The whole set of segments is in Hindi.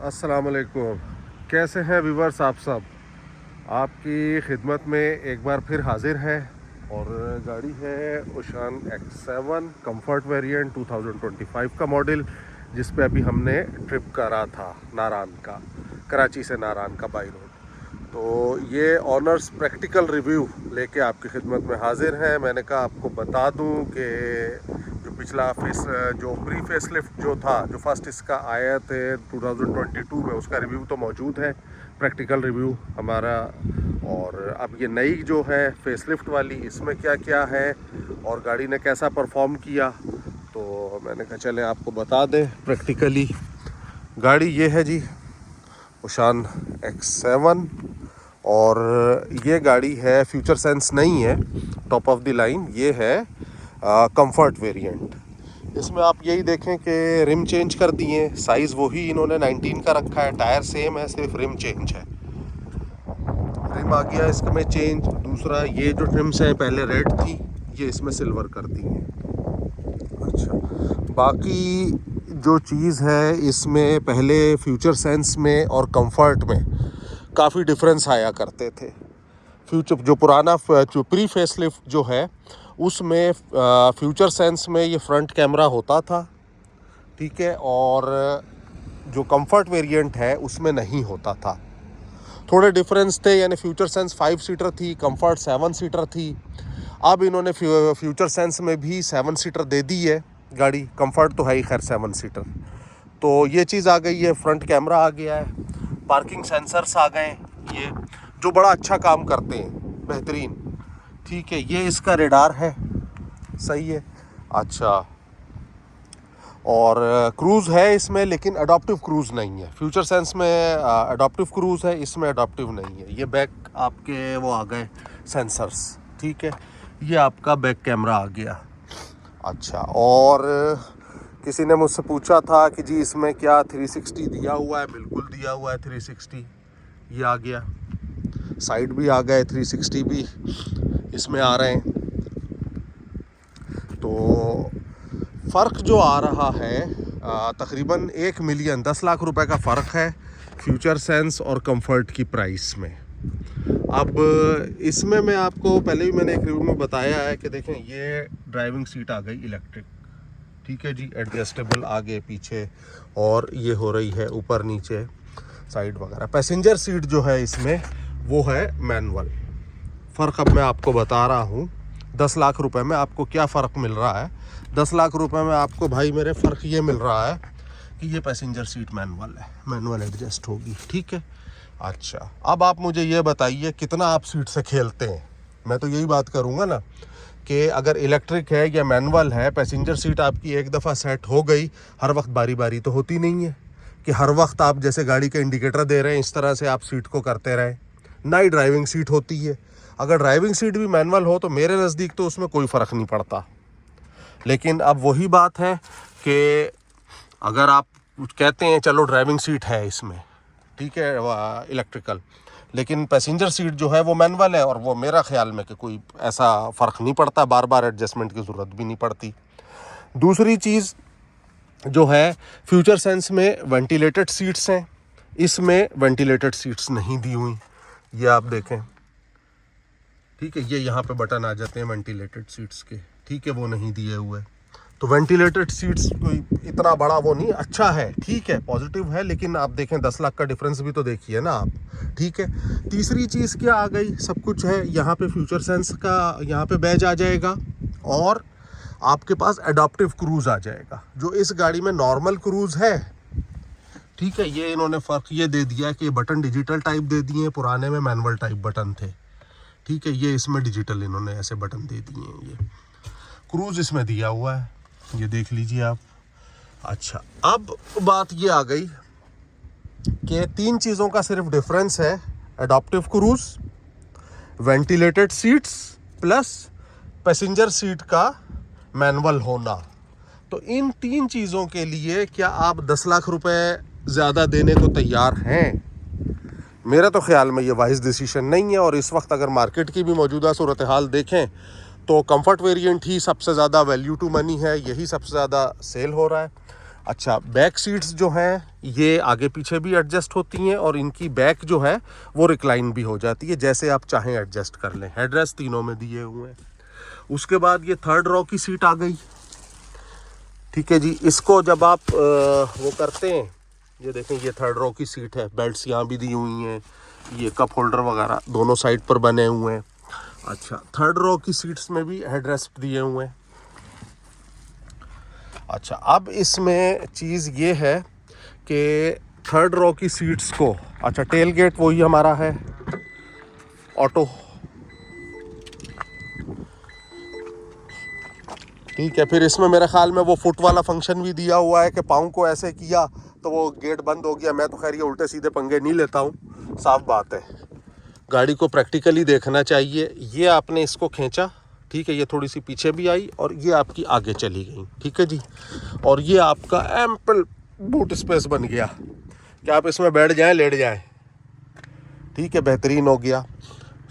अस्सलाम वालेकुम। कैसे हैं व्यूवर्स आप सब। आपकी खिदमत में एक बार फिर हाजिर है और गाड़ी है ओशान X7 कंफर्ट वेरिएंट 2025 का मॉडल, जिस पे अभी हमने ट्रिप करा था नारान का, कराची से नारान का बाई रोड। तो ये ऑनर्स प्रैक्टिकल रिव्यू लेके आपकी खिदमत में हाजिर हैं। मैंने कहा आपको बता दूं कि पिछला जो प्री फेस लिफ्ट जो था, जो फर्स्ट इसका आया थे 2022 में, उसका रिव्यू तो मौजूद है, प्रैक्टिकल रिव्यू हमारा। और अब ये नई जो है फेस लिफ्ट वाली, इसमें क्या क्या है और गाड़ी ने कैसा परफॉर्म किया, तो मैंने कहा चले आपको बता दें प्रैक्टिकली। गाड़ी ये है जी ओशान X7 और ये गाड़ी है फ्यूचर सेंस नहीं है, टॉप ऑफ द लाइन ये है कंफर्ट वेरिएंट। इसमें आप यही देखें कि रिम चेंज कर दिए, साइज़ वही इन्होंने 19 का रखा है, टायर सेम है, सिर्फ रिम चेंज है। रिम आ गया इसमें चेंज। दूसरा ये जो ट्रिम्स है पहले रेड थी, ये इसमें सिल्वर कर दी है। अच्छा, बाकी जो चीज़ है इसमें पहले फ्यूचर सेंस में और कंफर्ट में काफ़ी डिफरेंस आया करते थे। फ्यूचर जो पुराना जो प्री फेस लिफ्ट जो है उसमें फ्यूचर सेंस में ये फ्रंट कैमरा होता था, ठीक है, और जो कंफर्ट वेरिएंट है उसमें नहीं होता था। थोड़े डिफरेंस थे, यानी फ्यूचर सेंस 5 सीटर थी, कंफर्ट 7 सीटर थी। अब इन्होंने फ्यूचर सेंस में भी 7 सीटर दे दी है गाड़ी, कंफर्ट तो है ही खैर 7 सीटर। तो ये चीज़ आ गई है, फ्रंट कैमरा आ गया है, पार्किंग सेंसर्स आ गए ये, जो बड़ा अच्छा काम करते हैं, बेहतरीन, ठीक है। ये इसका रेडार है, सही है। अच्छा, और क्रूज़ है इसमें, लेकिन अडॉप्टिव क्रूज़ नहीं है। फ्यूचर सेंस में अडॉप्टिव क्रूज़ है, इसमें अडॉप्टिव नहीं है। ये बैक आपके वो आ गए सेंसर्स, ठीक है। ये आपका बैक कैमरा आ गया। अच्छा, और किसी ने मुझसे पूछा था कि जी इसमें क्या 360 दिया हुआ है? बिल्कुल दिया हुआ है 360, ये आ गया। साइड भी आ गए, 360 भी इसमें आ रहे हैं। तो फ़र्क जो आ रहा है तकरीबन 1 मिलियन 10 लाख रुपए का फ़र्क है फ्यूचर सेंस और कंफर्ट की प्राइस में। अब इसमें मैं आपको पहले भी मैंने एक रिव्यू में बताया है कि देखें, ये ड्राइविंग सीट आ गई इलेक्ट्रिक, ठीक है जी, एडजस्टेबल आगे पीछे, और ये हो रही है ऊपर नीचे साइड वगैरह। पैसेंजर सीट जो है इसमें वो है मैनुअल। फ़र्क अब मैं आपको बता रहा हूँ, 10 लाख रुपए में आपको क्या फ़र्क मिल रहा है। 10 लाख रुपए में आपको भाई मेरे फ़र्क ये मिल रहा है कि ये पैसेंजर सीट मैनुअल है, मैनुअल एडजस्ट होगी, ठीक है। अच्छा, अब आप मुझे ये बताइए कितना आप सीट से खेलते हैं। मैं तो यही बात करूँगा ना कि अगर इलेक्ट्रिक है या मैनुअल है, पैसेंजर सीट आपकी एक दफ़ा सेट हो गई, हर वक्त बारी बारी तो होती नहीं है कि हर वक्त आप जैसे गाड़ी का इंडिकेटर दे रहे हैं इस तरह से आप सीट को करते रहें। ना ही ड्राइविंग सीट होती है। अगर ड्राइविंग सीट भी मैनुअल हो तो मेरे नज़दीक तो उसमें कोई फ़र्क नहीं पड़ता। लेकिन अब वही बात है कि अगर आप कहते हैं चलो ड्राइविंग सीट है इसमें, ठीक है, इलेक्ट्रिकल, लेकिन पैसेंजर सीट जो है वो मैनुअल है, और वो मेरा ख्याल में कि कोई ऐसा फ़र्क नहीं पड़ता, बार बार एडजस्टमेंट की ज़रूरत भी नहीं पड़ती। दूसरी चीज़ जो है, फ्यूचर सेंस में वेंटिलेटेड सीट्स हैं, इसमें वेंटिलेटेड सीट्स नहीं दी हुई। ये आप देखें, ठीक है, ये यहाँ पे बटन आ जाते हैं वेंटिलेटेड सीट्स के, ठीक है, वो नहीं दिए हुए। तो वेंटिलेटेड सीट्स कोई इतना बड़ा वो नहीं, अच्छा है, ठीक है, पॉजिटिव है, लेकिन आप देखें 10 लाख का डिफरेंस भी तो देखिए ना आप, ठीक है। तीसरी चीज़ क्या आ गई, सब कुछ है यहाँ पे, फ्यूचर सेंस का यहाँ पे बैज आ जाएगा, और आपके पास एडॉप्टिव क्रूज़ आ जाएगा, जो इस गाड़ी में नॉर्मल क्रूज़ है, ठीक है। ये इन्होंने फ़र्क ये दे दिया कि बटन डिजिटल टाइप दे दिए, पुराने में मैनुअल टाइप बटन थे, ठीक है, ये इसमें डिजिटल इन्होंने ऐसे बटन दे दिए हैं। ये क्रूज़ इसमें दिया हुआ है, ये देख लीजिए आप। अच्छा, अब बात ये आ गई कि 3 चीज़ों का सिर्फ डिफरेंस है, adaptive cruise, ventilated seats, plus passenger seat का मैनुअल होना। तो इन 3 चीज़ों के लिए क्या आप 10 लाख रुपए ज़्यादा देने को तैयार हैं? मेरा तो ख्याल में ये वाइज डिसीजन नहीं है। और इस वक्त अगर मार्केट की भी मौजूदा सूरत हाल देखें तो कंफर्ट वेरिएंट ही सबसे ज़्यादा वैल्यू टू मनी है, यही सबसे ज़्यादा सेल हो रहा है। अच्छा, बैक सीट्स जो हैं ये आगे पीछे भी एडजस्ट होती हैं और इनकी बैक जो है वो रिक्लाइन भी हो जाती है, जैसे आप चाहें एडजस्ट कर लें। हेडरेस्ट तीनों में दिए हुए हैं। उसके बाद ये थर्ड रो की सीट आ गई, ठीक है जी। इसको जब आप वो करते हैं, ये देखें ये थर्ड रो की सीट है, बेल्ट्स यहाँ भी दी हुई हैं, ये कप होल्डर वगैरह दोनों साइड पर बने हुए हैं। अच्छा, थर्ड रो की सीट्स में भी हेडरेस्ट दिए हुए हैं। अच्छा, अब इसमें चीज़ ये है कि थर्ड रो की सीट्स को, अच्छा टेल गेट वही हमारा है ऑटो, ठीक है। फिर इसमें मेरे ख्याल में वो फुट वाला फंक्शन भी दिया हुआ है कि पाँव को ऐसे किया तो वो गेट बंद हो गया। मैं तो खैर ये उल्टे सीधे पंगे नहीं लेता हूँ, साफ बात है, गाड़ी को प्रैक्टिकली देखना चाहिए। ये आपने इसको खींचा, ठीक है, ये थोड़ी सी पीछे भी आई और ये आपकी आगे चली गई, ठीक है जी। और ये आपका एम्पल बूट स्पेस बन गया कि आप इसमें बैठ जाएं, लेट जाएं, ठीक है, बेहतरीन हो गया।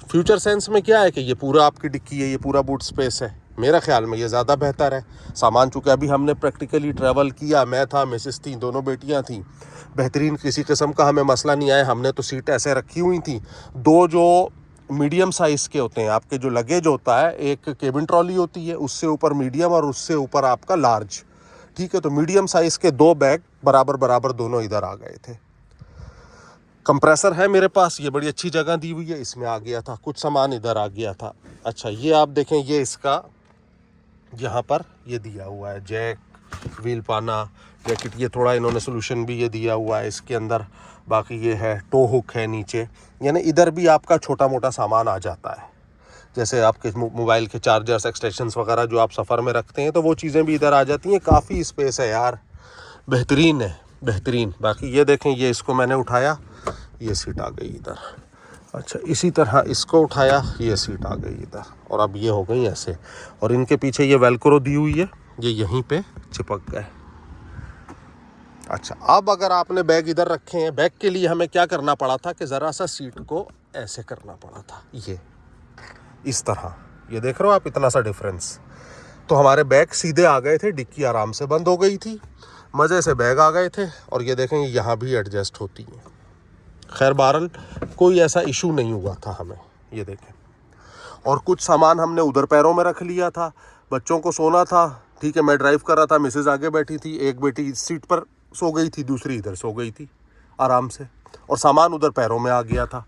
फ्यूचर सेंस में क्या है कि ये पूरा आपकी डिक्की है, ये पूरा बूट स्पेस है। मेरा ख्याल में ये ज़्यादा बेहतर है। सामान चूँकि अभी हमने प्रैक्टिकली ट्रैवल किया, मैं था, मिसेस थी, दोनों बेटियां थीं, बेहतरीन, किसी किस्म का हमें मसला नहीं आया। हमने तो सीट ऐसे रखी हुई थी, दो जो मीडियम साइज़ के होते हैं आपके जो लगेज होता है, एक केबिन ट्रॉली होती है, उससे ऊपर मीडियम और उससे ऊपर आपका लार्ज, ठीक है। तो मीडियम साइज़ के दो बैग बराबर बराबर दोनों इधर आ गए थे। कंप्रेसर है मेरे पास, ये बड़ी अच्छी जगह दी हुई है, इसमें आ गया था, कुछ सामान इधर आ गया था। अच्छा, ये आप देखें, ये इसका यहाँ पर ये दिया हुआ है जैक, व्हील पाना, जैकेट, ये थोड़ा इन्होंने सोल्यूशन भी ये दिया हुआ है इसके अंदर। बाकी ये है टो हुक है नीचे, यानी इधर भी आपका छोटा मोटा सामान आ जाता है, जैसे आपके मोबाइल के चार्जर्स, एक्सटेंशंस वगैरह जो आप सफ़र में रखते हैं, तो वो चीज़ें भी इधर आ जाती हैं। काफ़ी स्पेस है यार, बेहतरीन है, बेहतरीन। बाकी ये देखें, ये इसको मैंने उठाया, ये सीट आ गई इधर। अच्छा, इसी तरह इसको उठाया, ये सीट आ गई इधर, और अब ये हो गई ऐसे। और इनके पीछे ये वेलक्रो दी हुई है, ये यहीं पे चिपक गए। अच्छा, अब अगर आपने बैग इधर रखे हैं, बैग के लिए हमें क्या करना पड़ा था कि ज़रा सा सीट को ऐसे करना पड़ा था, ये इस तरह, ये देख रहे हो आप, इतना सा डिफरेंस। तो हमारे बैग सीधे आ गए थे, डिक्की आराम से बंद हो गई थी, मज़े से बैग आ गए थे। और ये देखें, यहाँ भी एडजस्ट होती है। खैर बहरहाल कोई ऐसा इशू नहीं हुआ था हमें, ये देखें। और कुछ सामान हमने उधर पैरों में रख लिया था, बच्चों को सोना था, ठीक है, मैं ड्राइव कर रहा था, मिसेज आगे बैठी थी, एक बेटी इस सीट पर सो गई थी, दूसरी इधर सो गई थी आराम से, और सामान उधर पैरों में आ गया था।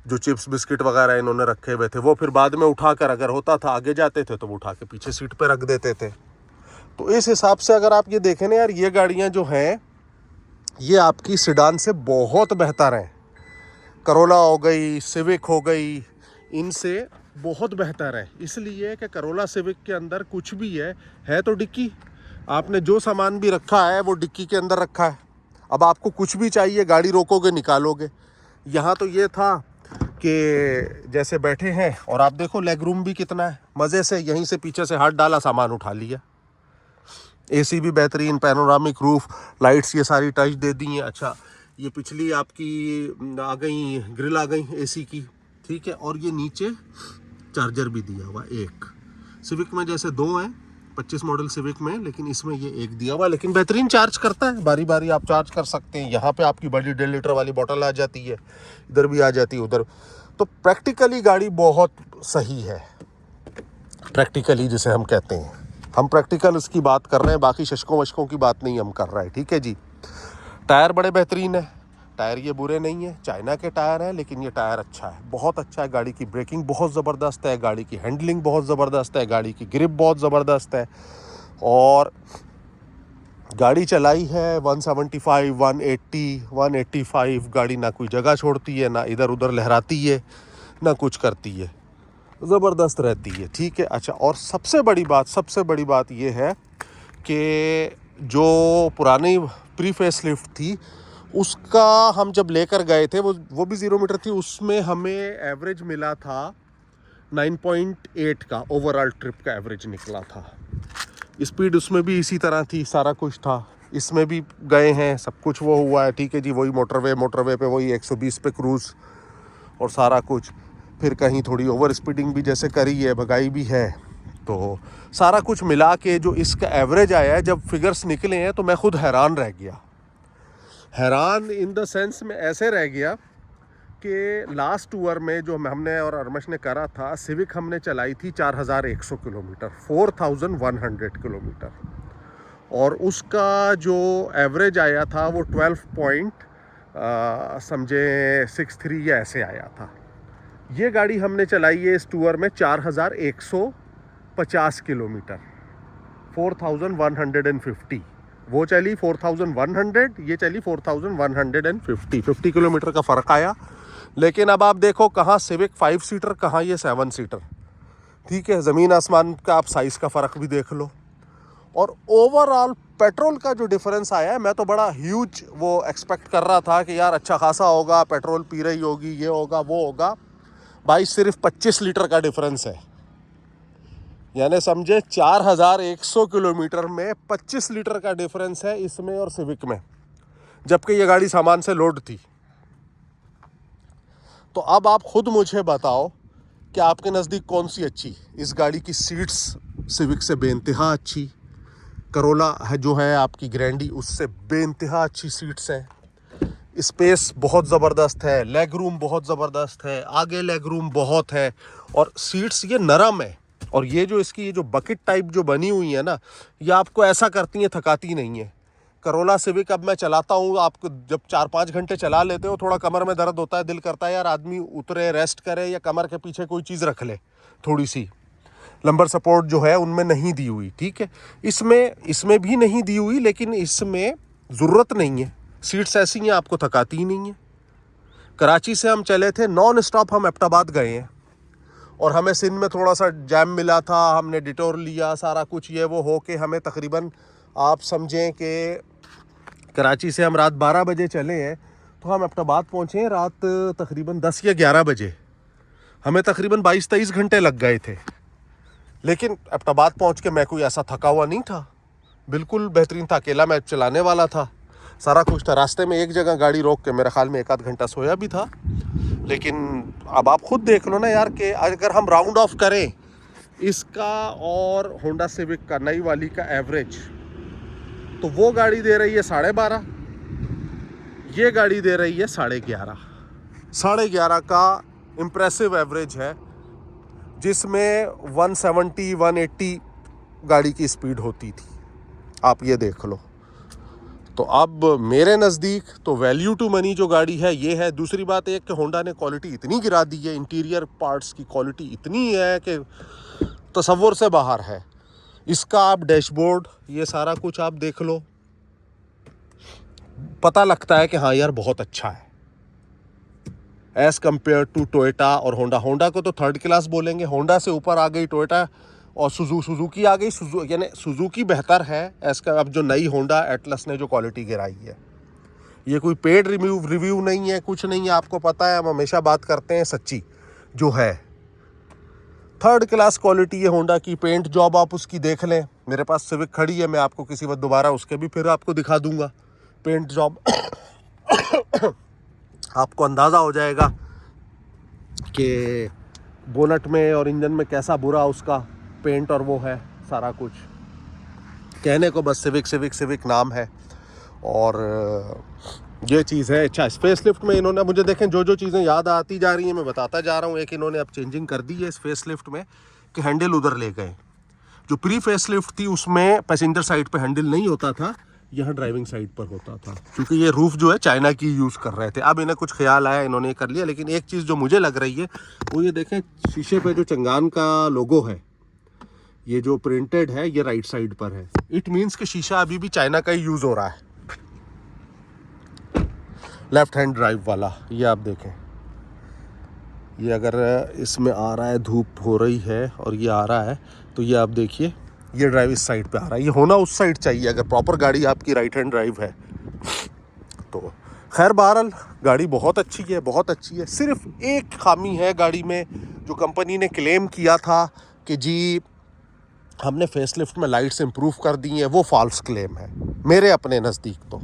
जो चिप्स बिस्किट वगैरह इन्होंने रखे हुए थे, वो फिर बाद में उठाकर, अगर होता था आगे जाते थे तो वो उठा के पीछे सीट पे रख देते थे। तो इस हिसाब से अगर आप ये देखें ना यार, ये गाड़ियाँ जो हैं ये आपकी सिडान से बहुत बेहतर हैं। करोला हो गई, सिविक हो गई, इनसे बहुत बेहतर है। इसलिए कि करोला सिविक के अंदर कुछ भी है तो डिक्की, आपने जो सामान भी रखा है वो डिक्की के अंदर रखा है। अब आपको कुछ भी चाहिए, गाड़ी रोकोगे, निकालोगे। यहाँ तो ये था कि जैसे बैठे हैं और आप देखो लेग रूम भी कितना है, मज़े से यहीं से पीछे से हाथ डाला, सामान उठा लिया। एसी भी बेहतरीन, पैनोरामिक रूफ, लाइट्स ये सारी टच दे दी हैं। अच्छा, ये पिछली आपकी आ गई, ग्रिल आ गई एसी की, ठीक है। और ये नीचे चार्जर भी दिया हुआ एक, सिविक में जैसे दो हैं 25 मॉडल सिविक में, लेकिन इसमें ये एक दिया हुआ, लेकिन बेहतरीन चार्ज करता है, बारी बारी आप चार्ज कर सकते हैं। यहाँ पे आपकी बड़ी 1.5 लीटर वाली बोतल आ जाती है, इधर भी आ जाती है, उधर। तो प्रैक्टिकली गाड़ी बहुत सही है, प्रैक्टिकली जिसे हम कहते हैं, हम प्रैक्टिकल उसकी बात कर रहे हैं, बाकी शशकों वशकों की बात नहीं हम कर रहे हैं, ठीक है जी। टायर बड़े बेहतरीन है, टायर ये बुरे नहीं है, चाइना के टायर हैं, लेकिन ये टायर अच्छा है, बहुत अच्छा है। गाड़ी की ब्रेकिंग बहुत ज़बरदस्त है, गाड़ी की हैंडलिंग बहुत ज़बरदस्त है, गाड़ी की ग्रिप बहुत ज़बरदस्त है। और गाड़ी चलाई है 175, 180, 185, गाड़ी ना कोई जगह छोड़ती है, ना इधर उधर लहराती है, ना कुछ करती है, ज़बरदस्त रहती है, ठीक है। अच्छा, और सबसे बड़ी बात ये है कि जो पुरानी प्री फेस लिफ्ट थी, उसका हम जब लेकर गए थे, वो भी 0 मीटर थी, उसमें हमें एवरेज मिला था 9.8 का, ओवरऑल ट्रिप का एवरेज निकला था। स्पीड उसमें भी इसी तरह थी, सारा कुछ था, इसमें भी गए हैं, सब कुछ वो हुआ है, ठीक है जी। वही मोटरवे पे वही 120 पे क्रूज़ और सारा कुछ। फिर कहीं थोड़ी ओवर स्पीडिंग भी जैसे करी है, भगाई भी है, तो सारा कुछ मिला के जो इसका एवरेज आया है, जब फिगर्स निकले हैं तो मैं खुद हैरान रह गया। हैरान इन द सेंस में ऐसे रह गया कि लास्ट टूर में जो हमने और अरमश ने करा था, सिविक हमने चलाई थी 4100 किलोमीटर, 4100 किलोमीटर, और उसका जो एवरेज आया था वो 12.63 या ऐसे आया था। ये गाड़ी हमने चलाई है इस टूर में 4150 किलोमीटर, 4150। वो चली 4100, ये चली 4150, 50 किलोमीटर का फ़र्क आया। लेकिन अब आप देखो कहाँ सिविक 5 सीटर, कहाँ ये 7 सीटर। ठीक है, ज़मीन आसमान का आप साइज़ का फ़र्क भी देख लो। और ओवरऑल पेट्रोल का जो डिफरेंस आया है, मैं तो बड़ा ह्यूज वो एक्सपेक्ट कर रहा था कि यार अच्छा खासा होगा, पेट्रोल पी रही होगी, ये होगा वो होगा। भाई सिर्फ 25 लीटर का डिफरेंस है, यानी समझे 4100 किलोमीटर में 25 लीटर का डिफरेंस है इसमें और सिविक में, जबकि ये गाड़ी सामान से लोड थी। तो अब आप खुद मुझे बताओ कि आपके नज़दीक कौन सी अच्छी। इस गाड़ी की सीट्स सिविक से बेइंतहा अच्छी, करोला है जो है आपकी ग्रैंडी, उससे बेइंतहा अच्छी सीट्स हैं। स्पेस बहुत ज़बरदस्त है, लेग रूम बहुत ज़बरदस्त है, आगे लेग रूम बहुत है, और सीट्स ये नरम है। और ये जो इसकी ये जो बकेट टाइप जो बनी हुई है ना, ये आपको ऐसा करती हैं, थकाती नहीं है। करोला सिविक अब मैं चलाता हूँ, आपको जब 4-5 घंटे चला लेते हो थोड़ा कमर में दर्द होता है, दिल करता है यार आदमी उतरे, रेस्ट करे, या कमर के पीछे कोई चीज़ रख ले, थोड़ी सी लंबर सपोर्ट जो है उनमें नहीं दी हुई। ठीक है, इसमें भी नहीं दी हुई, लेकिन इसमें ज़रूरत नहीं है। सीट्स ऐसी हैं, आपको थकाती ही नहीं है। कराची से हम चले थे, नॉन स्टॉप हम एबटाबाद गए हैं, और हमें सिंध में थोड़ा सा जैम मिला था, हमने डिटोर लिया, सारा कुछ ये वो हो के हमें तकरीबन आप समझें कि कराची से हम रात 12 बजे चले हैं, तो हम एबटाबाद पहुँचे हैं रात तकरीबन 10 या 11 बजे। हमें तकरीबन 22-23 घंटे लग गए थे। लेकिन एबटाबाद पहुँच के मैं कोई ऐसा थका हुआ नहीं था, बिल्कुल बेहतरीन था, अकेला मैं चलाने वाला था, सारा कुछ था। रास्ते में एक जगह गाड़ी रोक के मेरे ख्याल में 1-आध घंटा सोया भी था। लेकिन अब आप खुद देख लो ना यार कि अगर हम राउंड ऑफ करें इसका और होंडा सिविक का नई वाली का एवरेज, तो वो गाड़ी दे रही है 12.5, ये गाड़ी दे रही है 11.5। 11.5 का इम्प्रेसिव एवरेज है, जिसमें 170-180 गाड़ी की स्पीड होती थी। आप ये देख लो। तो अब मेरे नज़दीक तो वैल्यू टू मनी जो गाड़ी है ये है। दूसरी बात एक कि होंडा ने क्वालिटी इतनी गिरा दी है, इंटीरियर पार्ट्स की क्वालिटी इतनी है कि तसव्वुर से बाहर है। इसका आप डैशबोर्ड ये सारा कुछ आप देख लो, पता लगता है कि हाँ यार बहुत अच्छा है एज़ कम्पेयर टू टोयोटा और होंडा। होंडा को तो थर्ड क्लास बोलेंगे, होंडा से ऊपर आ गई टोयोटा और सुजुकी आ गई। यानी सुजुकी बेहतर है एज़ का। अब जो नई होंडा एटलस ने जो क्वालिटी गिराई है, ये कोई पेड रिव्यू नहीं है, कुछ नहीं है, आपको पता है हम हमेशा बात करते हैं सच्ची जो है। थर्ड क्लास क्वालिटी है होंडा की। पेंट जॉब आप उसकी देख लें, मेरे पास सिविक खड़ी है, मैं आपको किसी वक्त दोबारा उसके भी फिर आपको दिखा दूंगा पेंट जॉब। आपको अंदाज़ा हो जाएगा कि बोनट में और इंजन में कैसा बुरा उसका पेंट और वो है सारा कुछ। कहने को बस सिविक सिविक सिविक नाम है और ये चीज़ है। अच्छा, स्पेस लिफ्ट में इन्होंने, मुझे देखें जो जो चीज़ें याद आती जा रही हैं मैं बताता जा रहा हूँ। एक इन्होंने अब चेंजिंग कर दी है इस फेस लिफ्ट में कि हैंडल उधर ले गए। जो प्री फेस लिफ्ट थी उसमें पैसेंजर साइड पे हैंडल नहीं होता था, यहाँ ड्राइविंग साइड पर होता था, क्योंकि ये रूफ जो है चाइना की यूज़ कर रहे थे। अब इन्हें कुछ ख्याल आया, इन्होंने कर लिया। लेकिन एक चीज़ जो मुझे लग रही है वो ये देखें, शीशे पे जो चंगान का लोगो है, ये जो प्रिंटेड है ये राइट साइड पर है। इट मीन्स कि शीशा अभी भी चाइना का ही यूज़ हो रहा है, लेफ्ट हैंड ड्राइव वाला। ये आप देखें, ये अगर इसमें आ रहा है, धूप हो रही है और ये आ रहा है, तो ये आप देखिए ये ड्राइव इस साइड पे आ रहा है। ये होना उस साइड चाहिए अगर प्रॉपर गाड़ी आपकी राइट हैंड ड्राइव है तो। खैर बहरहाल गाड़ी बहुत अच्छी है, बहुत अच्छी है। सिर्फ एक खामी है गाड़ी में, जो कंपनी ने क्लेम किया था कि जी हमने फेसलिफ्ट में लाइट्स इंप्रूव कर दी हैं, वो फॉल्स क्लेम है मेरे अपने नज़दीक तो।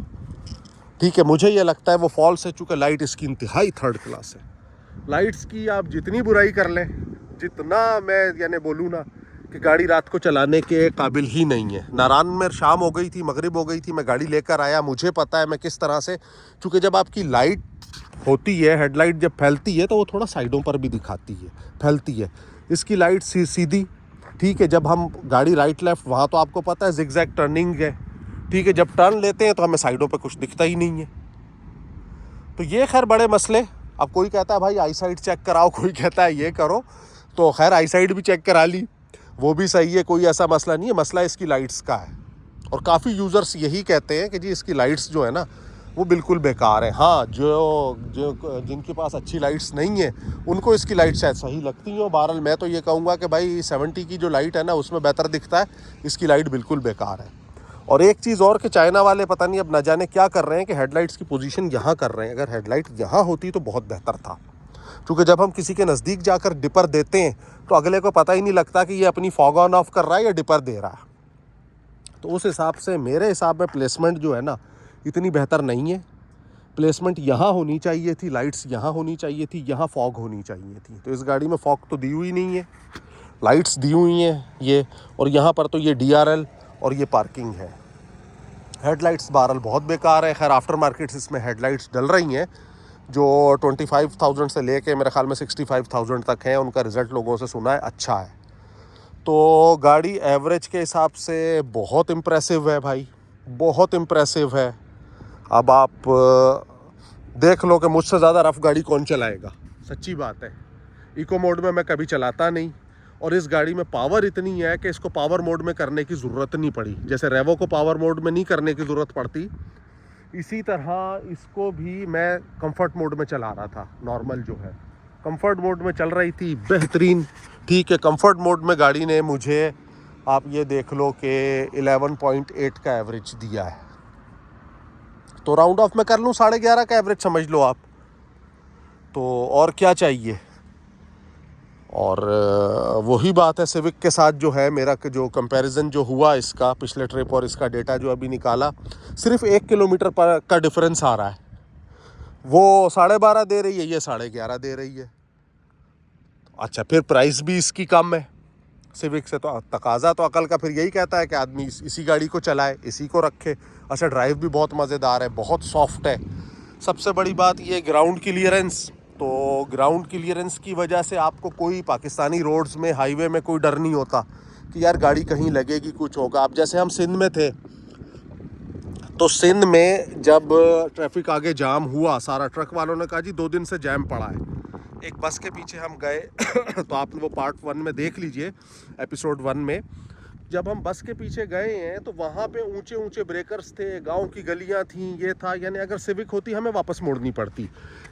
ठीक है, मुझे ये लगता है वो फॉल्स है, चूँकि लाइट इसकी इंतहाई थर्ड क्लास है। लाइट्स की आप जितनी बुराई कर लें, जितना मैं यानी बोलूँ ना कि गाड़ी रात को चलाने के काबिल ही नहीं है। नारायण में शाम हो गई थी, मगरिब हो गई थी, मैं गाड़ी लेकर आया, मुझे पता है मैं किस तरह से, क्योंकि जब आपकी लाइट होती है, हेडलाइट जब फैलती है तो वो थोड़ा साइडों पर भी दिखाती है, फैलती है। इसकी लाइट सीधी, ठीक है। जब हम गाड़ी राइट लेफ्ट, वहाँ तो आपको पता है जिगजैग टर्निंग है, ठीक है। जब टर्न लेते हैं तो हमें साइडों पर कुछ दिखता ही नहीं है। तो ये खैर बड़े मसले। अब कोई कहता है भाई आई साइड चेक कराओ, कोई कहता है ये करो, तो खैर आई साइड भी चेक करा ली, वो भी सही है, कोई ऐसा मसला नहीं है। मसला इसकी लाइट्स का है, और काफ़ी यूज़र्स यही कहते हैं कि जी इसकी लाइट्स जो है ना वो बिल्कुल बेकार है। हाँ, जो जिनके पास अच्छी लाइट्स नहीं है उनको इसकी लाइट शायद सही लगती हैं। बहरहाल मैं तो ये कहूँगा कि भाई 70 की जो लाइट है ना उसमें बेहतर दिखता है, इसकी लाइट बिल्कुल बेकार है। और एक चीज़ और कि चाइना वाले पता नहीं अब ना जाने क्या कर रहे हैं कि हेडलाइट्स की पोजीशन यहाँ कर रहे हैं। अगर हेडलाइट यहाँ होती तो बहुत बेहतर था, क्योंकि जब हम किसी के नज़दीक जाकर डिपर देते हैं तो अगले को पता ही नहीं लगता कि ये अपनी फॉग ऑन ऑफ कर रहा है या डिपर दे रहा है। तो उस हिसाब से मेरे हिसाब में प्लेसमेंट जो है ना इतनी बेहतर नहीं है। प्लेसमेंट यहाँ होनी चाहिए थी, लाइट्स यहाँ होनी चाहिए थी, यहाँ फॉग होनी चाहिए थी। तो इस गाड़ी में फॉग तो दी हुई नहीं है, लाइट्स दी हुई हैं ये, और यहाँ पर तो ये DRL और ये पार्किंग है। हेडलाइट्स बहरहाल बहुत बेकार है। खैर आफ्टर मार्केट्स इसमें हेडलाइट्स डल रही हैं जो 25,000 से लेके मेरे ख्याल में 65,000 तक हैं। उनका रिज़ल्ट लोगों से सुना है अच्छा है। तो गाड़ी एवरेज के हिसाब से बहुत इम्प्रेसिव है भाई, बहुत इम्प्रेसिव है। अब आप देख लो कि मुझसे ज़्यादा रफ़ गाड़ी कौन चलाएगा, सच्ची बात है। इको मोड में मैं कभी चलाता नहीं, और इस गाड़ी में पावर इतनी है कि इसको पावर मोड में करने की ज़रूरत नहीं पड़ी। जैसे रेवो को पावर मोड में नहीं करने की ज़रूरत पड़ती, इसी तरह इसको भी मैं कंफर्ट मोड में चला रहा था। नॉर्मल जो है कंफर्ट मोड में चल रही थी, बेहतरीन, ठीक है। कंफर्ट मोड में गाड़ी ने मुझे, आप ये देख लो कि 11.8 का एवरेज दिया है। तो राउंड ऑफ में कर लूँ 11.5 का एवरेज समझ लो आप, तो और क्या चाहिए। और वही बात है सिविक के साथ जो है मेरा, जो कंपैरिजन जो हुआ इसका पिछले ट्रिप और इसका डेटा जो अभी निकाला, सिर्फ 1 किलोमीटर पर का डिफरेंस आ रहा है। वो 12.5 दे रही है, ये 11.5 दे रही है। अच्छा, फिर प्राइस भी इसकी कम है सिविक से, तो तकाजा तो अकल का फिर यही कहता है कि आदमी इसी गाड़ी को चलाए, इसी को रखे। अच्छा, ड्राइव भी बहुत मज़ेदार है, बहुत सॉफ्ट है। सबसे बड़ी बात ये ग्राउंड क्लियरेंस, तो ग्राउंड क्लियरेंस की वजह से आपको कोई पाकिस्तानी रोड्स में, हाईवे में कोई डर नहीं होता कि यार गाड़ी कहीं लगेगी, कुछ होगा। अब जैसे हम सिंध में थे, तो सिंध में जब ट्रैफिक आगे जाम हुआ, सारा ट्रक वालों ने कहा जी 2 दिन से जैम पड़ा है। एक बस के पीछे हम गए तो आपने वो पार्ट 1 में देख लीजिए, एपिसोड 1 में। जब हम बस के पीछे गए हैं तो वहाँ पे ऊंचे ऊंचे ब्रेकर्स थे, गांव की गलियाँ थीं, ये था। यानी अगर सिविक होती हमें वापस मोड़नी पड़ती,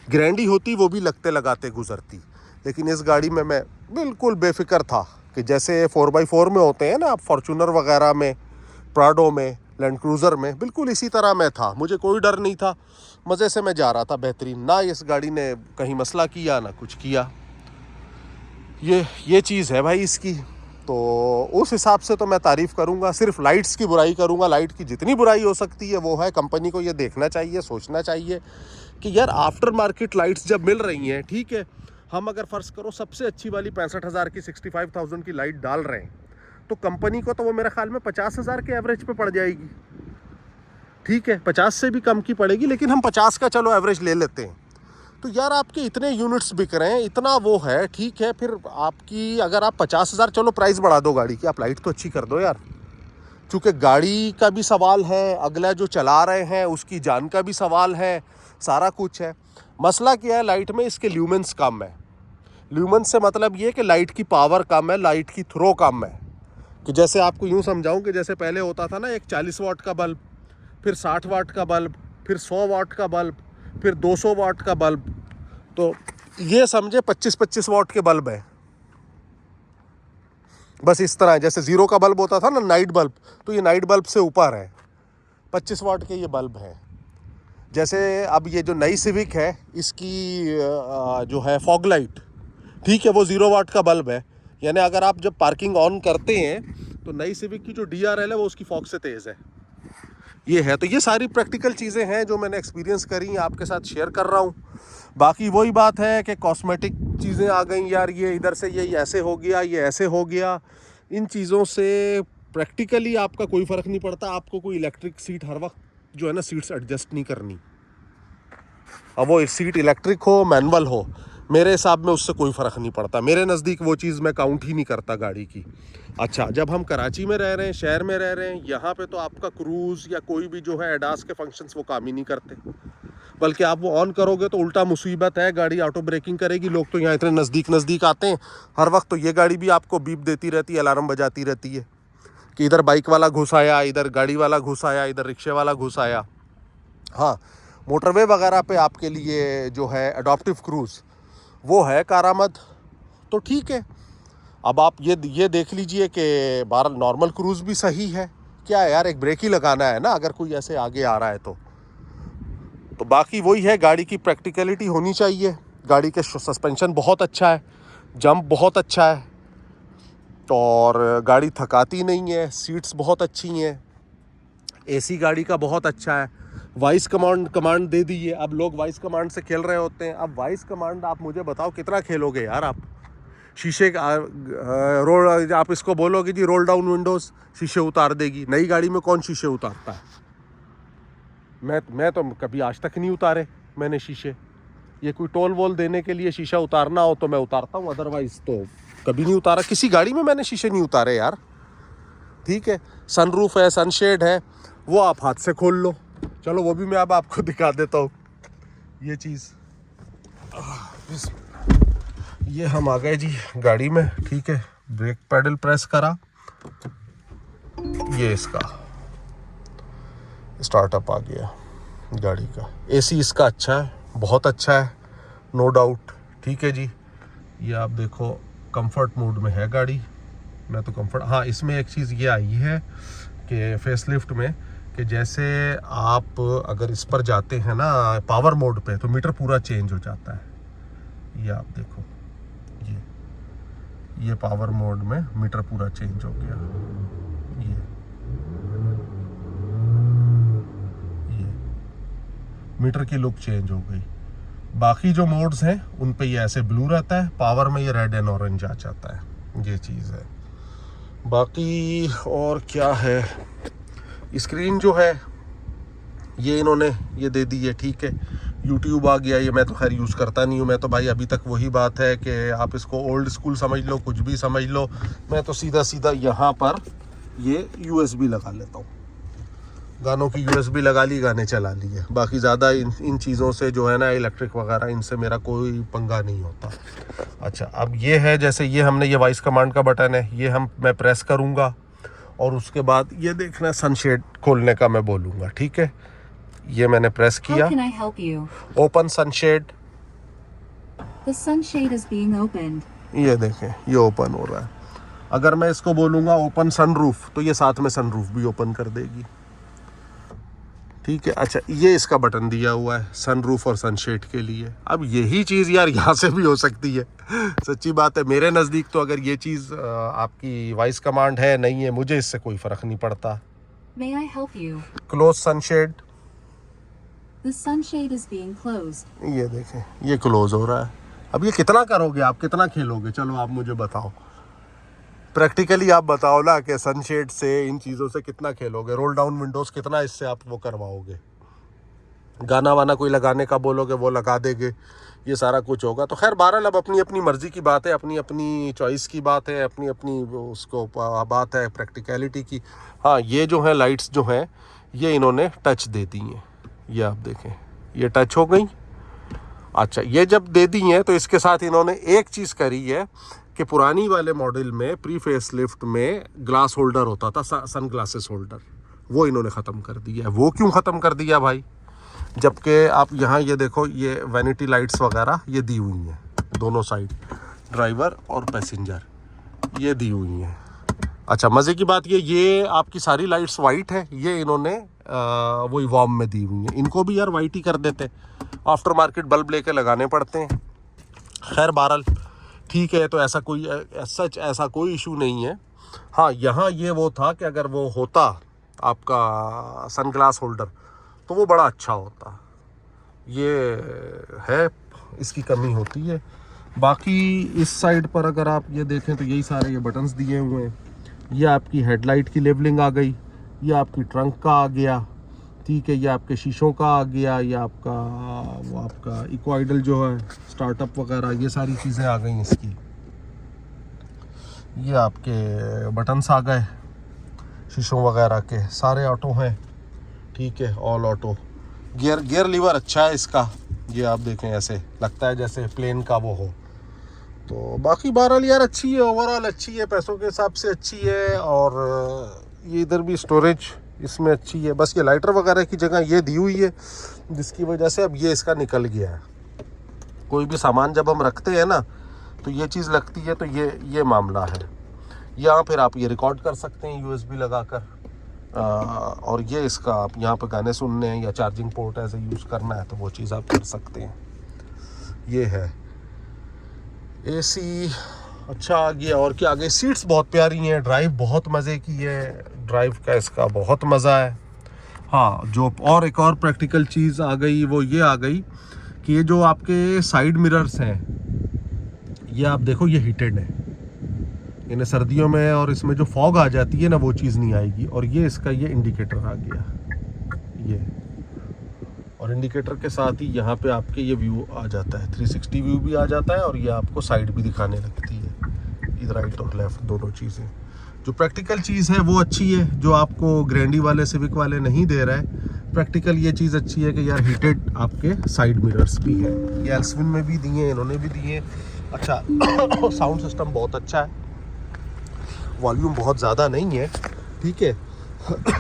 ग्रैंडी होती वो भी लगते लगाते गुजरती। लेकिन इस गाड़ी में मैं बिल्कुल बेफिक्र था कि जैसे 4x4 में होते हैं ना आप, फॉर्चूनर वगैरह में, प्राडो में, लैंड क्रूज़र में, बिल्कुल इसी तरह मैं था। मुझे कोई डर नहीं था, मज़े से मैं जा रहा था बेहतरीन। ना इस गाड़ी ने कहीं मसला किया ना कुछ किया। ये चीज़ है भाई इसकी। तो उस हिसाब से तो मैं तारीफ़ करूँगा। सिर्फ लाइट्स की बुराई करूँगा, लाइट की जितनी बुराई हो सकती है वो है। कंपनी को ये देखना चाहिए, सोचना चाहिए कि यार आफ्टर मार्केट लाइट्स जब मिल रही हैं, ठीक है, हम अगर फ़र्ज़ करो सबसे अच्छी वाली 65,000 की, 65,000 की लाइट डाल रहे हैं, तो कंपनी को तो वो मेरे ख्याल में 50,000 के एवरेज पे पड़ जाएगी, ठीक है। 50 से भी कम की पड़ेगी, लेकिन हम 50 का चलो एवरेज ले लेते हैं। तो यार आपके इतने यूनिट्स बिक रहे हैं, इतना वो है, ठीक है। फिर आपकी अगर आप 50,000, चलो प्राइस बढ़ा दो गाड़ी की, आप लाइट तो अच्छी कर दो यार, क्योंकि गाड़ी का भी सवाल है, अगला जो चला रहे हैं उसकी जान का भी सवाल है, सारा कुछ है। मसला क्या है लाइट में, इसके ल्यूमेंस कम है। ल्यूमेंस से मतलब ये कि लाइट की पावर कम है, लाइट की थ्रो कम है। कि जैसे आपको यूँ समझाऊँ कि जैसे पहले होता था ना, एक 40 वाट का बल्ब, फिर 60 वाट का बल्ब, फिर 100 वाट का बल्ब, फिर 200 वाट का बल्ब, तो ये समझे 25-25 वाट के बल्ब है। बस इस तरह, जैसे 0 का बल्ब होता था ना, नाइट बल्ब, तो ये नाइट बल्ब से ऊपर है, 25 वाट के ये बल्ब हैं। जैसे अब ये जो नई सिविक है, इसकी जो है फॉग लाइट, ठीक है, वो 0 वाट का बल्ब है। यानी अगर आप जब पार्किंग ऑन करते हैं तो नई सिविक की जो DRL है वो उसकी फॉग से तेज़ है। ये है, तो ये सारी प्रैक्टिकल चीज़ें हैं जो मैंने एक्सपीरियंस करी, आपके साथ शेयर कर रहा हूँ। बाकी वही बात है कि कॉस्मेटिक चीज़ें आ गई यार, ये इधर से ये ऐसे हो गया, ये ऐसे हो गया, इन चीज़ों से प्रैक्टिकली आपका कोई फ़र्क नहीं पड़ता। आपको कोई इलेक्ट्रिक सीट हर वक्त जो है ना सीट्स एडजस्ट नहीं करनी। अब वो सीट इलेक्ट्रिक हो मैनुअल हो, मेरे हिसाब में उससे कोई फ़र्क नहीं पड़ता। मेरे नज़दीक वो चीज़ मैं काउंट ही नहीं करता गाड़ी की। अच्छा, जब हम कराची में रह रहे हैं, शहर में रह रहे हैं, यहाँ पे तो आपका क्रूज़ या कोई भी जो है एडास के फंक्शंस वो काम ही नहीं करते, बल्कि आप वो ऑन करोगे तो उल्टा मुसीबत है, गाड़ी ऑटो ब्रेकिंग करेगी। लोग तो यहाँ इतने नज़दीक आते हैं हर वक्त, तो ये गाड़ी भी आपको बीप देती रहती है, अलार्म बजाती रहती है कि इधर बाइक वाला घुस आया, इधर गाड़ी वाला घुस आया, इधर रिक्शे वाला घुस आया। हाँ, मोटरवे वगैरह पे आपके लिए जो है अडॉप्टिव क्रूज़ वो है कारआमद, तो ठीक है। अब आप ये देख लीजिए कि बार नॉर्मल क्रूज़ भी सही है। क्या है यार, एक ब्रेक ही लगाना है ना अगर कोई ऐसे आगे आ रहा है तो बाकी वही है, गाड़ी की प्रैक्टिकलिटी होनी चाहिए। गाड़ी के सस्पेंशन बहुत अच्छा है, जंप बहुत अच्छा है, और गाड़ी थकाती नहीं है, सीट्स बहुत अच्छी हैं, एसी गाड़ी का बहुत अच्छा है। वॉइस कमांड दे दी है। अब लोग वॉइस कमांड से खेल रहे होते हैं। अब वॉइस कमांड आप मुझे बताओ कितना खेलोगे यार आप। शीशे का रोल, आप इसको बोलोगे जी रोल डाउन विंडोज़, शीशे उतार देगी। नई गाड़ी में कौन शीशे उतारता है? मैं तो कभी आज तक नहीं उतारे मैंने शीशे। ये कोई टोल वोल देने के लिए शीशा उतारना हो तो मैं उतारता हूँ, अदरवाइज़ तो कभी नहीं उतारा। किसी गाड़ी में मैंने शीशे नहीं उतारे यार। ठीक है, सनरूफ है, सनशेड है, वो आप हाथ से खोल लो। चलो वो भी मैं अब आपको दिखा देता हूँ ये चीज़। ये हम आ गए जी गाड़ी में। ठीक है, ब्रेक पैडल प्रेस करा, ये इसका स्टार्टअप आ गया गाड़ी का। एसी इसका अच्छा है, बहुत अच्छा है, नो डाउट। ठीक है जी, ये आप देखो कंफर्ट मोड में है गाड़ी। मैं तो कंफर्ट, हाँ इसमें एक चीज़ ये आई है कि फेसलिफ्ट में, कि जैसे आप अगर इस पर जाते हैं ना पावर मोड पे, तो मीटर पूरा चेंज हो जाता है। ये आप देखो, ये पावर मोड में मीटर पूरा चेंज हो गया। ये मीटर की लुक चेंज हो गई। बाकी जो मोड्स हैं उन पे ये ऐसे ब्लू रहता है, पावर में ये रेड एंड ऑरेंज आ जाता है। ये चीज़ है। बाकी और क्या है, स्क्रीन जो है ये इन्होंने ये दे दी है। ठीक है, यूट्यूब आ गया, ये मैं तो खैर यूज़ करता नहीं हूँ। मैं तो भाई अभी तक वही बात है कि आप इसको ओल्ड स्कूल समझ लो, कुछ भी समझ लो, मैं तो सीधा यहाँ पर ये USB लगा लेता हूँ। गानों की USB लगा ली, गाने चला लिए। बाकी ज़्यादा इन चीज़ों से जो है ना इलेक्ट्रिक वगैरह, इनसे मेरा कोई पंगा नहीं होता। अच्छा, अब ये है, जैसे ये हमने ये वॉइस कमांड का बटन है, ये मैं प्रेस करूँगा और उसके बाद ये देखना सनशेड खोलने का मैं बोलूँगा। ठीक है, ये मैंने प्रेस किया, open sunshade. The sunshade is being opened. ये देखें, ये ओपन हो रहा है। अगर मैं इसको बोलूँगा ओपन सनरूफ, तो ये साथ में सनरूफ भी ओपन कर देगी। ठीक है, अच्छा ये इसका बटन दिया हुआ है सनरूफ और सनशेड के लिए। अब यही चीज़ यार यहाँ से भी हो सकती है। सच्ची बात है, मेरे नज़दीक तो अगर ये चीज़ आपकी वॉइस कमांड है नहीं है, मुझे इससे कोई फ़र्क नहीं पड़ता। May I help you? Close sunshade. The sunshade is being closed. ये देखें, ये क्लोज हो रहा है। अब ये कितना करोगे आप, कितना खेलोगे? चलो आप मुझे बताओ, प्रैक्टिकली आप बताओ ना कि सनशेड से, इन चीज़ों से कितना खेलोगे? रोल डाउन विंडोज़ कितना इससे आप वो करवाओगे? गाना वाना कोई लगाने का बोलोगे वो लगा देंगे, ये सारा कुछ होगा। तो खैर बहरहाल अब अपनी अपनी मर्ज़ी की बात है, अपनी अपनी चॉइस की बात है, अपनी अपनी उसको बात है प्रैक्टिकलिटी की। हाँ, ये जो है लाइट्स जो हैं ये इन्होंने टच दे दी हैं। ये आप देखें, ये टच हो गई। अच्छा, ये जब दे दी हैं तो इसके साथ इन्होंने एक चीज़ करी है कि पुरानी वाले मॉडल में प्री फेस लिफ्ट में ग्लास होल्डर होता था, सन ग्लासेस होल्डर, वो इन्होंने ख़त्म कर दिया है। वो क्यों ख़त्म कर दिया भाई? जबकि आप यहाँ ये देखो, ये वैनिटी लाइट्स वगैरह ये दी हुई हैं दोनों साइड, ड्राइवर और पैसेंजर, ये दी हुई हैं। अच्छा, मज़े की बात ये आपकी सारी लाइट्स वाइट है, ये इन्होंने वही वॉर्म में दी हुई हैं। इनको भी यार वाइट ही कर देते, आफ्टर मार्केट बल्ब लेके लगाने पड़ते हैं। खैर बहरहाल ठीक है, तो ऐसा कोई सच ऐसा कोई इशू नहीं है। हाँ, यहाँ ये वो था कि अगर वो होता आपका सन ग्लास होल्डर तो वो बड़ा अच्छा होता। ये है, इसकी कमी होती है। बाकी इस साइड पर अगर आप ये देखें तो यही सारे ये बटन्स दिए हुए हैं। ये आपकी हेडलाइट की लेबलिंग आ गई, ये आपकी ट्रंक का आ गया, ठीक है, ये आपके शीशों का आ गया, ये आपका वो आपका इक्वाइडल जो है स्टार्टअप वगैरह, ये सारी चीज़ें आ गई इसकी। ये आपके बटन्स आ गए शीशों वगैरह के, सारे ऑटो हैं, ठीक है, ऑल ऑटो। गियर लीवर अच्छा है इसका, ये आप देखें ऐसे लगता है जैसे प्लेन का वो हो। तो बाकी बहरहाल यार अच्छी है, ओवरऑल अच्छी है, पैसों के हिसाब से अच्छी है। और ये इधर भी स्टोरेज इसमें अच्छी है, बस ये लाइटर वगैरह की जगह ये दी हुई है, जिसकी वजह से अब ये इसका निकल गया है। कोई भी सामान जब हम रखते हैं ना तो ये चीज़ लगती है, तो ये मामला है। यहाँ फिर आप ये रिकॉर्ड कर सकते हैं USB लगाकर, और ये इसका आप यहाँ पे गाने सुनने हैं या चार्जिंग पोर्ट ऐसे यूज़ करना है तो वो चीज़ आप कर सकते हैं। ये है AC अच्छा आ गया। और क्या आ गया, सीट्स बहुत प्यारी हैं, ड्राइव बहुत मज़े की है, ड्राइव का इसका बहुत मज़ा है। हाँ, जो और एक और प्रैक्टिकल चीज़ आ गई वो ये आ गई कि ये जो आपके साइड मिरर्स हैं, ये आप देखो ये हीटेड है, यानी सर्दियों में और इसमें जो फॉग आ जाती है ना वो चीज़ नहीं आएगी। और ये इसका ये इंडिकेटर आ गया, ये, और इंडिकेटर के साथ ही यहाँ पे आपके ये व्यू आ जाता है, 360 व्यू भी आ जाता है, और ये आपको साइड भी दिखाने लगती है, इधर राइट और लेफ्ट दोनों चीज़ें। जो प्रैक्टिकल चीज़ है वो अच्छी है, जो आपको ग्रैंडी वाले सिविक वाले नहीं दे रहा है। प्रैक्टिकल ये चीज़ अच्छी है कि यार हीटेड आपके साइड मिरर्स भी हैं, ये एल्सविन में भी दिए, इन्होंने भी दिए। अच्छा साउंड सिस्टम बहुत अच्छा है, वॉल्यूम बहुत ज़्यादा नहीं है, ठीक है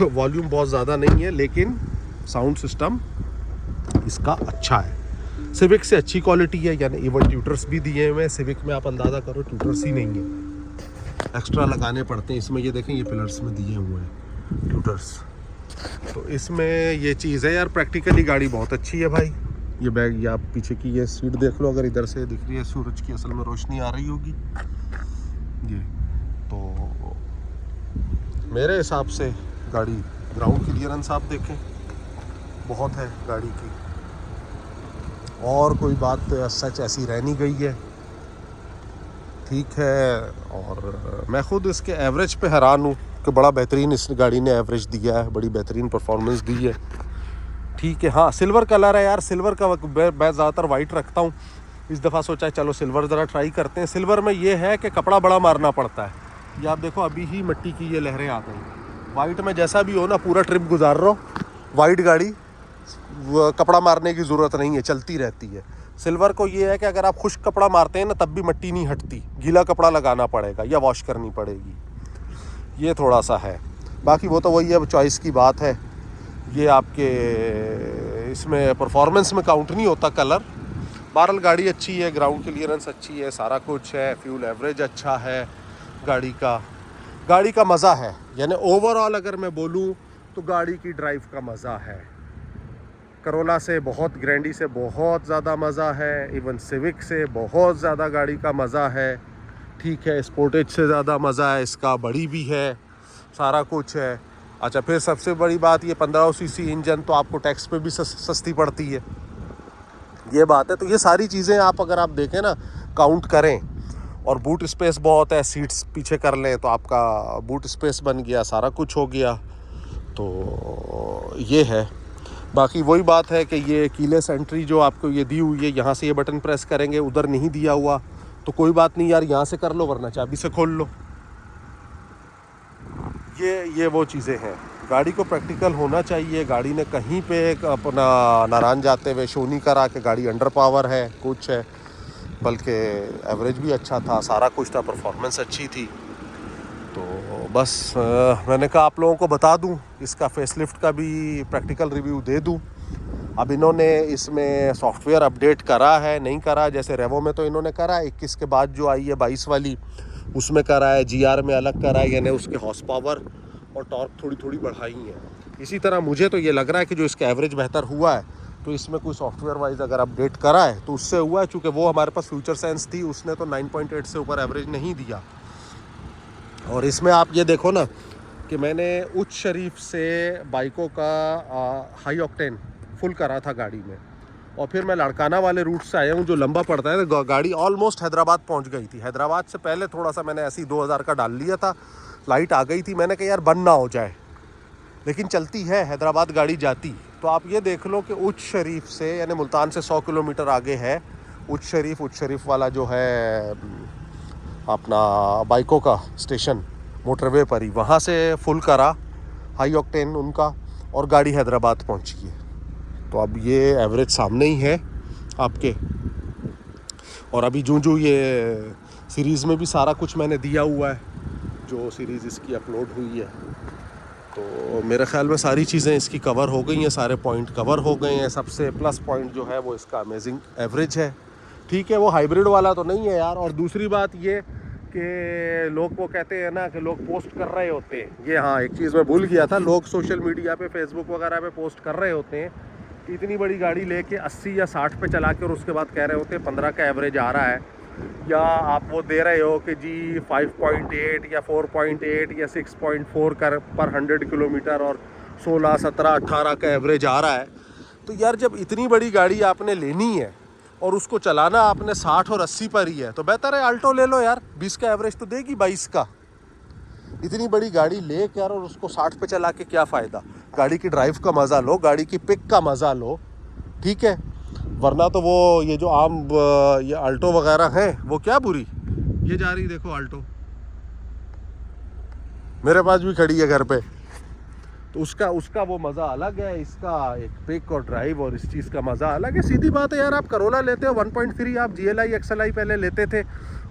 वॉल्यूम बहुत ज़्यादा नहीं है, लेकिन साउंड सिस्टम इसका अच्छा है। सिविक से अच्छी क्वालिटी है, यानी इवन ट्यूटर्स भी दिए हुए हैं। सिविक में आप अंदाज़ा करो ट्यूटर्स ही नहीं है, एक्स्ट्रा लगाने पड़ते हैं। इसमें ये देखें, ये पिलर्स में दिए हुए हैं ट्यूटर्स, तो इसमें ये चीज़ है यार। प्रैक्टिकली गाड़ी बहुत अच्छी है भाई। ये बैग, ये आप पीछे की ये सीट देख लो, अगर इधर से दिख रही है सूरज की असल में रोशनी आ रही होगी, ये तो मेरे हिसाब से गाड़ी ग्राउंड क्लियरेंस आप देखें बहुत है गाड़ी की, और कोई बात तो सच ऐसी रह नहीं गई है, ठीक है। और मैं खुद इसके एवरेज पे हैरान हूँ कि बड़ा बेहतरीन इस गाड़ी ने एवरेज दिया है, बड़ी बेहतरीन परफॉर्मेंस दी है, ठीक है। हाँ, सिल्वर कलर है यार, सिल्वर का मैं ज़्यादातर वाइट रखता हूँ, इस दफ़ा सोचा चलो सिल्वर ज़रा ट्राई करते हैं। सिल्वर में ये है कि कपड़ा बड़ा मारना पड़ता है, ये आप देखो अभी ही मिट्टी की ये लहरें आ गई। वाइट में जैसा भी हो ना, पूरा ट्रिप गुजार रहा हो, वाइट गाड़ी कपड़ा मारने की ज़रूरत नहीं है, चलती रहती है। सिल्वर को ये है कि अगर आप खुश्क कपड़ा मारते हैं ना तब भी मिट्टी नहीं हटती, गीला कपड़ा लगाना पड़ेगा या वॉश करनी पड़ेगी, ये थोड़ा सा है। बाकी वो तो वही है, चॉइस की बात है। ये आपके इसमें परफॉर्मेंस में काउंट नहीं होता कलर। बहरहाल गाड़ी अच्छी है, ग्राउंड क्लियरेंस अच्छी है, सारा कुछ है, फ्यूल एवरेज अच्छा है गाड़ी का मज़ा है। यानी ओवरऑल अगर मैं बोलूँ तो गाड़ी की ड्राइव का मज़ा है। करोला से बहुत, ग्रैंडी से बहुत ज़्यादा मज़ा है, इवन सिविक से बहुत ज़्यादा गाड़ी का मज़ा है, ठीक है। स्पोर्टेज से ज़्यादा मज़ा है इसका, बड़ी भी है, सारा कुछ है। अच्छा, फिर सबसे बड़ी बात, ये 1500 सीसी इंजन तो आपको टैक्स पे भी सस्ती पड़ती है, ये बात है। तो ये सारी चीज़ें आप अगर आप देखें ना, काउंट करें, और बूट स्पेस बहुत है, सीट्स पीछे कर लें तो आपका बूट स्पेस बन गया, सारा कुछ हो गया, तो ये है। बाकी वही बात है कि ये कीलेस एंट्री जो आपको ये दी हुई है, यहाँ से ये बटन प्रेस करेंगे, उधर नहीं दिया हुआ तो कोई बात नहीं यार, यहाँ से कर लो, वरना चाबी से खोल लो। ये वो चीज़ें हैं। गाड़ी को प्रैक्टिकल होना चाहिए। गाड़ी ने कहीं पे अपना नाराज जाते हुए शो नहीं करा कि गाड़ी अंडर पावर है, कुछ है, बल्कि एवरेज भी अच्छा था, सारा कुछ था, परफॉर्मेंस अच्छी थी। तो बस मैंने कहा आप लोगों को बता दूं, इसका फेसलिफ्ट का भी प्रैक्टिकल रिव्यू दे दूं। अब इन्होंने इसमें सॉफ्टवेयर अपडेट करा है, नहीं करा, जैसे रेवो में तो इन्होंने करा है, 21 के बाद जो आई है 22 वाली, उसमें करा है, GR में अलग करा है, यानी उसके हॉर्स पावर और टॉर्क थोड़ी थोड़ी बढ़ाई है। इसी तरह मुझे तो ये लग रहा है कि जो इसका एवरेज बेहतर हुआ है, तो इसमें कोई सॉफ्टवेयर वाइज अगर अपडेट करा है तो उससे हुआ है, चूँकि वो हमारे पास फ्यूचर सेंस थी, उसने तो 9.8 से ऊपर एवरेज नहीं दिया। और इसमें आप ये देखो ना कि मैंने उच्च शरीफ से बाइकों का हाई ऑक्टेन फुल करा था गाड़ी में, और फिर मैं लड़काना वाले रूट से आया हूँ जो लंबा पड़ता है। तो गाड़ी ऑलमोस्ट हैदराबाद पहुँच गई थी। हैदराबाद से पहले थोड़ा सा मैंने ऐसे ही 2000 का डाल लिया था, लाइट आ गई थी, मैंने कहा यार बंद ना हो जाए, लेकिन चलती है हैदराबाद गाड़ी जाती। तो आप ये देख लो कि उच्च शरीफ से, यानी मुल्तान से 100 किलोमीटर आगे है उच्च शरीफ वाला जो है अपना बाइकों का स्टेशन मोटरवे पर ही, वहाँ से फुल करा हाई ऑक्टेन उनका और गाड़ी हैदराबाद पहुँची है। तो अब ये एवरेज सामने ही है आपके। और अभी जो ये सीरीज़ में भी सारा कुछ मैंने दिया हुआ है, जो सीरीज़ इसकी अपलोड हुई है, तो मेरे ख्याल में सारी चीज़ें इसकी कवर हो गई हैं, सारे पॉइंट कवर हो गए हैं। सबसे प्लस पॉइंट जो है वो इसका अमेजिंग एवरेज है। ठीक है, वो हाइब्रिड वाला तो नहीं है यार। और दूसरी बात ये कि लोग वो कहते हैं ना कि लोग पोस्ट कर रहे होते हैं, ये हाँ एक चीज़ मैं भूल गया था, लोग सोशल मीडिया पे फेसबुक वगैरह पे पोस्ट कर रहे होते हैं कि इतनी बड़ी गाड़ी लेके 80 या 60 पे चला के और उसके बाद कह रहे होते हैं 15 का एवरेज आ रहा है, या आप वो दे रहे हो कि जी 5.8 या 4.8 या 6.4 पर 100 किलोमीटर और 16, 17, 18 का एवरेज आ रहा है। तो यार जब इतनी बड़ी गाड़ी आपने लेनी है और उसको चलाना आपने 60 और 80 पर ही है, तो बेहतर है आल्टो ले लो यार, 20 का एवरेज तो देगी 22 का। इतनी बड़ी गाड़ी ले के यार और उसको 60 पे चला के क्या फ़ायदा। गाड़ी की ड्राइव का मज़ा लो, गाड़ी की पिक का मज़ा लो, ठीक है। वरना तो वो ये जो आम ये आल्टो वगैरह हैं वो क्या बुरी, ये जा रही देखो आल्टो, मेरे पास भी खड़ी है घर पे, तो उसका वो मज़ा अलग है, इसका एक पिक और ड्राइव और इस चीज़ का मज़ा अलग है। सीधी बात है यार, आप करोला लेते हो 1.3, आप GLI XLI पहले लेते थे,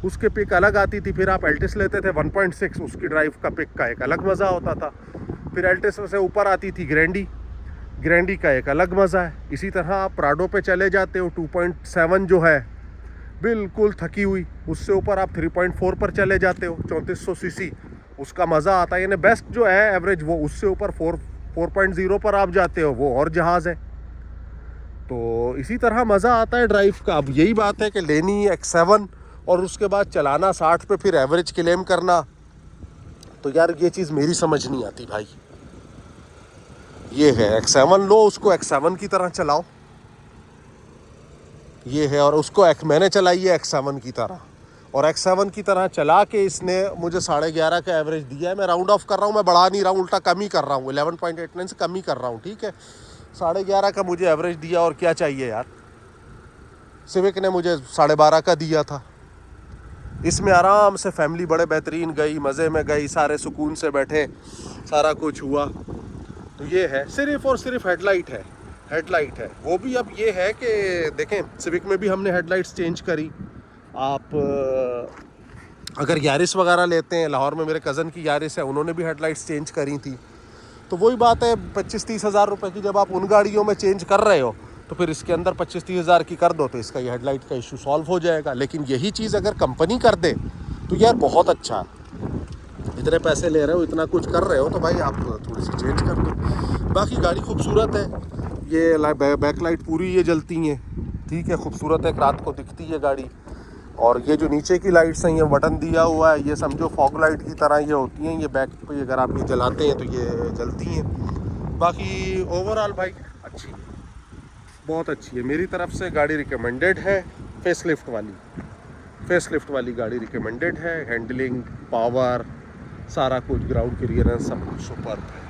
उसके पिक अलग आती थी, फिर आप एल्टिस लेते थे 1.6, उसकी ड्राइव का पिक का एक अलग मज़ा होता था। फिर एल्टिस से ऊपर आती थी ग्रैंडी का एक अलग मज़ा है। इसी तरह आप प्राडो पे चले जाते हो, 2.7 जो है बिल्कुल थकी हुई, उससे ऊपर आप 3.4 पर चले जाते हो 3400 सीसी, उसका मज़ा आता है। यानी बेस्ट जो है एवरेज वो, उससे ऊपर 4.0 पर आप जाते हो, वो और जहाज़ है। तो इसी तरह मज़ा आता है ड्राइव का। अब यही बात है कि लेनी X7 और उसके बाद चलाना 60 पे, फिर एवरेज क्लेम करना, तो यार ये चीज़ मेरी समझ नहीं आती भाई। ये है X7 लो, उसको X7 की तरह चलाओ, ये है। और उसको मैंने चलाई है X7 की तरह, और X7 की तरह चला के इसने मुझे 11.5 का एवरेज दिया है। मैं राउंड ऑफ कर रहा हूँ, मैं बढ़ा नहीं रहा हूँ, उल्टा कम ही कर रहा हूँ, 11.89 से कम ही कर रहा हूँ, ठीक है। 11.5 का मुझे एवरेज दिया, और क्या चाहिए यार। सिविक ने मुझे 12.5 का दिया था। इसमें आराम से फैमिली बड़े बेहतरीन गई, मज़े में गई, सारे सुकून से बैठे, सारा कुछ हुआ। तो ये है, सिर्फ और सिर्फ हेडलाइट है। वो भी अब ये है कि देखें, सिविक में भी हमने हेडलाइट्स चेंज करी। आप अगर यारिस वगैरह लेते हैं, लाहौर में मेरे कज़न की यारिस है, उन्होंने भी हेडलाइट्स चेंज करी थी। तो वही बात है, 25-30 हज़ार रुपये की जब आप उन गाड़ियों में चेंज कर रहे हो, तो फिर इसके अंदर 25-30 हज़ार की कर दो, तो इसका ये हेडलाइट का इशू सॉल्व हो जाएगा। लेकिन यही चीज़ अगर कंपनी कर दे तो यार बहुत अच्छा है। इतने पैसे ले रहे हो, इतना कुछ कर रहे हो, तो भाई आप थोड़ी सी चेंज कर दो। बाकी गाड़ी खूबसूरत है, ये बैक लाइट पूरी ये जलती हैं, ठीक है, खूबसूरत है, रात को दिखती है गाड़ी। और ये जो नीचे की लाइट्स हैं, ये बटन दिया हुआ है, ये समझो फॉग लाइट की तरह ये होती हैं, ये बैक पे अगर आप ये जलाते हैं तो ये जलती हैं। बाकी ओवरऑल भाई अच्छी है, बहुत अच्छी है। मेरी तरफ से गाड़ी रिकमेंडेड है, फेसलिफ्ट वाली गाड़ी रिकमेंडेड है। हैंडलिंग, पावर, सारा कुछ, ग्राउंड क्लियरेंस, सब कुछ सुपर्ब है।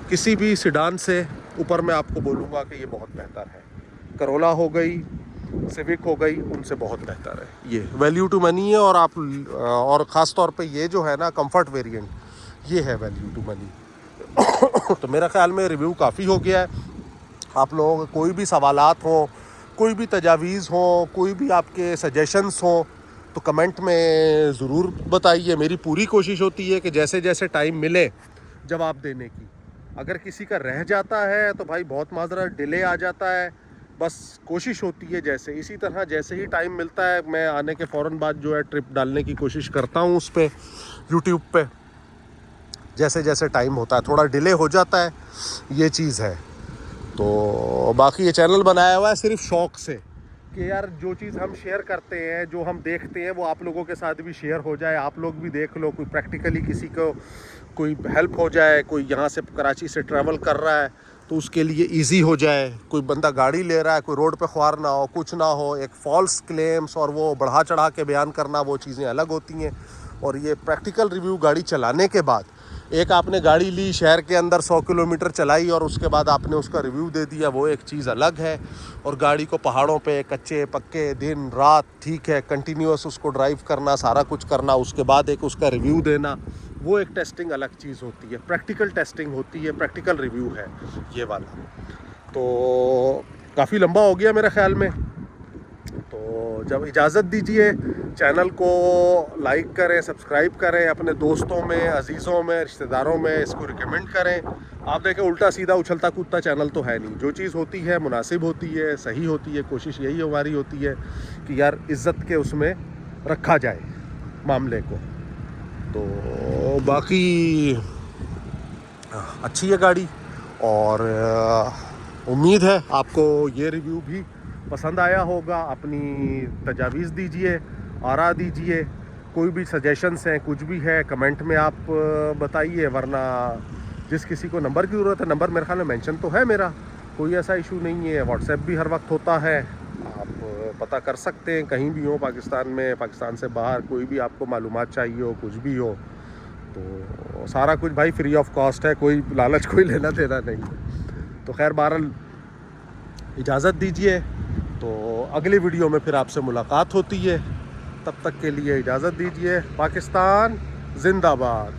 किसी भी सिडान से ऊपर मैं आपको बोलूँगा कि ये बहुत बेहतर है। करोला हो गई, सिविक हो गई, उनसे बहुत बेहतर है। ये वैल्यू टू मनी है। और आप और ख़ास तौर पे ये जो है ना कंफर्ट वेरिएंट, ये है वैल्यू टू मनी। तो मेरा ख्याल में रिव्यू काफ़ी हो गया है। आप लोगों के कोई भी सवालात हों, कोई भी तजावीज़ हों, कोई भी आपके सजेशंस हों, तो कमेंट में ज़रूर बताइए। मेरी पूरी कोशिश होती है कि जैसे जैसे टाइम मिले जवाब देने की। अगर किसी का रह जाता है तो भाई बहुत माजरत, डिले आ जाता है, बस कोशिश होती है जैसे, इसी तरह जैसे ही टाइम मिलता है मैं आने के फ़ौरन बाद जो है ट्रिप डालने की कोशिश करता हूँ उस पर, यूट्यूब पे। जैसे जैसे टाइम होता है, थोड़ा डिले हो जाता है, ये चीज़ है। तो बाकी ये चैनल बनाया हुआ है सिर्फ शौक़ से कि यार जो चीज़ हम शेयर करते हैं, जो हम देखते हैं, वो आप लोगों के साथ भी शेयर हो जाए, आप लोग भी देख लो, कोई प्रैक्टिकली किसी को कोई हेल्प हो जाए, कोई यहाँ से कराची से ट्रैवल कर रहा है तो उसके लिए इजी हो जाए, कोई बंदा गाड़ी ले रहा है, कोई रोड पे ख्वार ना हो, कुछ ना हो, एक फॉल्स क्लेम्स और वो बढ़ा चढ़ा के बयान करना, वो चीज़ें अलग होती हैं। और ये प्रैक्टिकल रिव्यू गाड़ी चलाने के बाद, एक आपने गाड़ी ली, शहर के अंदर 100 किलोमीटर चलाई और उसके बाद आपने उसका रिव्यू दे दिया, वो एक चीज़ अलग है। और गाड़ी को पहाड़ों पे कच्चे पक्के दिन रात ठीक है कंटिन्यूस उसको ड्राइव करना, सारा कुछ करना, उसके बाद एक उसका रिव्यू देना, वो एक टेस्टिंग अलग चीज़ होती है, प्रैक्टिकल टेस्टिंग होती है, प्रैक्टिकल रिव्यू है ये वाला। तो काफ़ी लंबा हो गया मेरे ख्याल में, तो जब इजाज़त दीजिए चैनल को लाइक करें, सब्सक्राइब करें, अपने दोस्तों में, अजीज़ों में, रिश्तेदारों में इसको रिकमेंड करें। आप देखें उल्टा सीधा उछलता कूदता चैनल तो है नहीं, जो चीज़ होती है मुनासिब होती है, सही होती है, कोशिश यही हमारी होती है कि यार इज़्ज़त के उसमें रखा जाए मामले को। तो बाकी अच्छी है गाड़ी और उम्मीद है आपको ये रिव्यू भी पसंद आया होगा। अपनी तजावीज़ दीजिए, आरा दीजिए, कोई भी सजेशंस हैं, कुछ भी है कमेंट में आप बताइए, वरना जिस किसी को नंबर की ज़रूरत है, नंबर मेरे ख्याल में मेंशन तो है मेरा, कोई ऐसा इशू नहीं है। व्हाट्सएप भी हर वक्त होता है, आप पता कर सकते हैं कहीं भी हो पाकिस्तान में, पाकिस्तान से बाहर कोई भी आपको मालूमात चाहिए हो, कुछ भी हो, तो सारा कुछ भाई फ्री ऑफ कॉस्ट है, कोई लालच कोई लेना देना नहीं है। तो खैर बहरहाल इजाज़त दीजिए, तो अगली वीडियो में फिर आपसे मुलाकात होती है, तब तक के लिए इजाज़त दीजिए। पाकिस्तान जिंदाबाद।